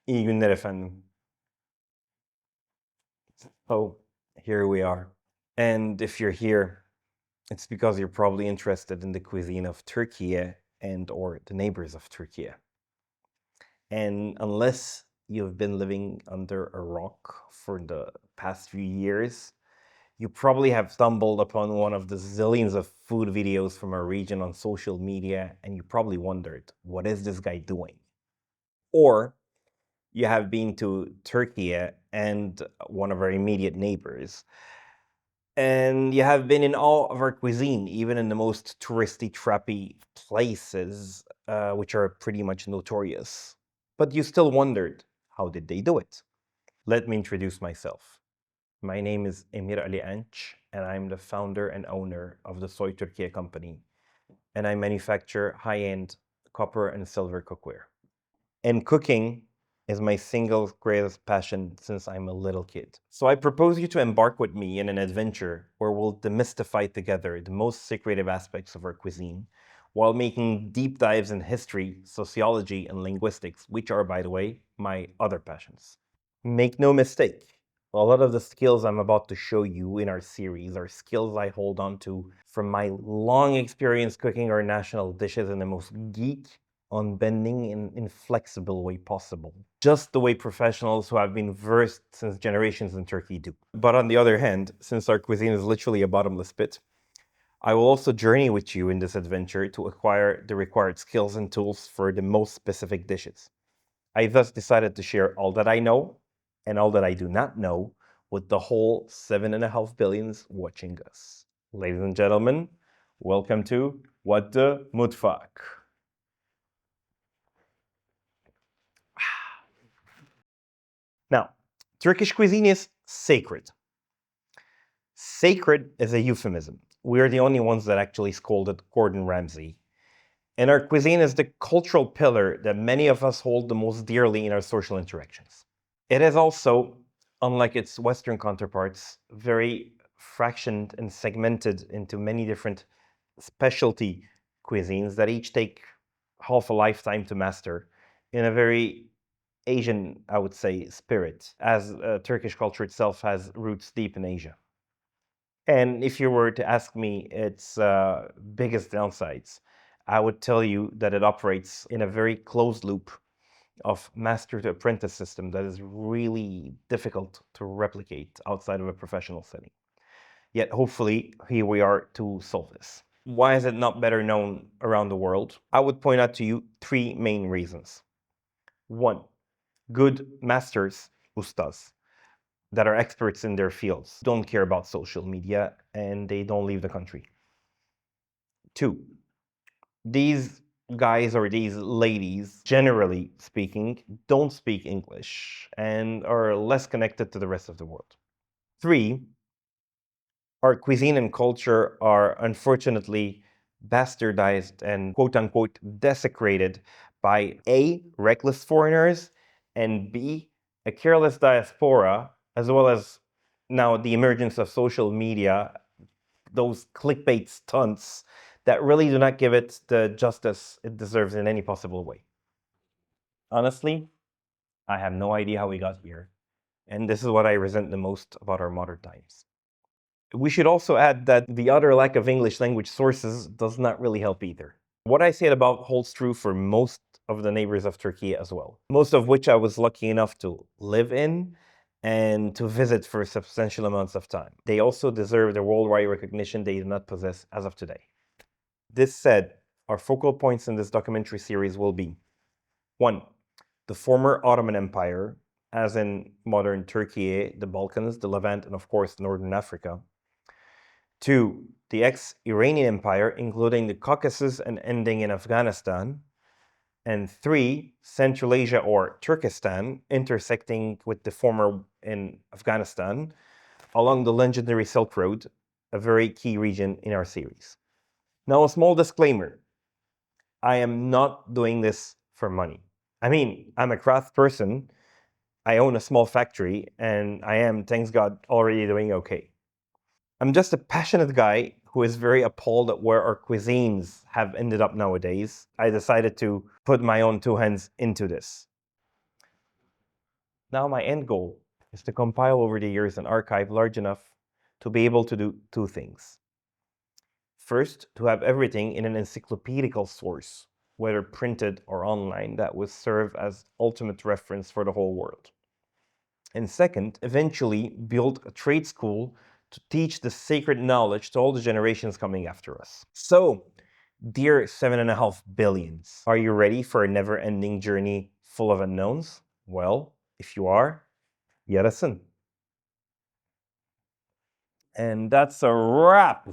İyi günler efendim. Oh, here we are. And if you're here, it's because you're probably interested in the cuisine of Turkey and or the neighbors of Turkey. And unless you've been living under a rock for the past few years, you probably have stumbled upon one of the zillions of food videos from our region on social media, and you probably wondered, what is this guy doing? Or you have been to Turkey and one of our immediate neighbors, and you have been in all of our cuisine, even in the most touristy, trappy places, which are pretty much notorious. But you still wondered, how did they do it? Let me introduce myself. My name is Emir Ali Anch, and I'm the founder and owner of the Soy Türkiye company, and I manufacture high-end copper and silver cookware. And cooking is my single greatest passion since I'm a little kid. So I propose you to embark with me in an adventure where we'll demystify together the most secretive aspects of our cuisine while making deep dives in history, sociology, and linguistics, which are, by the way, my other passions. Make no mistake, a lot of the skills I'm about to show you in our series are skills I hold on to from my long experience cooking our national dishes in the most geek, unbending, and inflexible way possible. Just the way professionals who have been versed since generations in Turkey do. But on the other hand, since our cuisine is literally a bottomless pit, I will also journey with you in this adventure to acquire the required skills and tools for the most specific dishes. I thus decided to share all that I know and all that I do not know with the whole 7.5 billions watching us. Ladies and gentlemen, welcome to What the Mutfak. Now, Turkish cuisine is sacred. Sacred is a euphemism. We are the only ones that actually scolded Gordon Ramsay. And our cuisine is the cultural pillar that many of us hold the most dearly in our social interactions. It is also, unlike its Western counterparts, very fractioned and segmented into many different specialty cuisines that each take half a lifetime to master in a very Asian, I would say, spirit, as Turkish culture itself has roots deep in Asia. And if you were to ask me its biggest downsides, I would tell you that it operates in a very closed loop of master to apprentice system that is really difficult to replicate outside of a professional setting. Yet hopefully here we are to solve this. Why is it not better known around the world? I would point out to you three main reasons. One, good masters, ustas, that are experts in their fields, don't care about social media and they don't leave the country. Two, these guys or these ladies, generally speaking, don't speak English and are less connected to the rest of the world. Three, our cuisine and culture are unfortunately bastardized and quote unquote desecrated by A, reckless foreigners, and B, a careless diaspora, as well as now the emergence of social media, those clickbait stunts that really do not give it the justice it deserves in any possible way. Honestly, I have no idea how we got here, and this is what I resent the most about our modern times. We should also add that the utter lack of English language sources does not really help either. What I said about holds true for most of the neighbors of Turkey as well, most of which I was lucky enough to live in and to visit for substantial amounts of time. They also deserve the worldwide recognition they do not possess as of today. This said, our focal points in this documentary series will be: 1. The former Ottoman Empire, as in modern Turkey, the Balkans, the Levant, and of course Northern Africa. 2. The ex-Iranian Empire, including the Caucasus and ending in Afghanistan. And 3. Central Asia or Turkestan, intersecting with the former in Afghanistan, along the legendary Silk Road, a very key region in our series. Now, a small disclaimer. I am not doing this for money. I mean, I'm a craft person, I own a small factory, and I am, thanks God, already doing okay. I'm just a passionate guy who is very appalled at where our cuisines have ended up nowadays. I decided to put my own two hands into this. Now my end goal is to compile over the years an archive large enough to be able to do two things. First, to have everything in an encyclopedical source, whether printed or online, that would serve as ultimate reference for the whole world. And second, eventually build a trade school to teach the sacred knowledge to all the generations coming after us. So, dear 7.5 billions, are you ready for a never-ending journey full of unknowns? Well, if you are, Yarasın. And that's a wrap.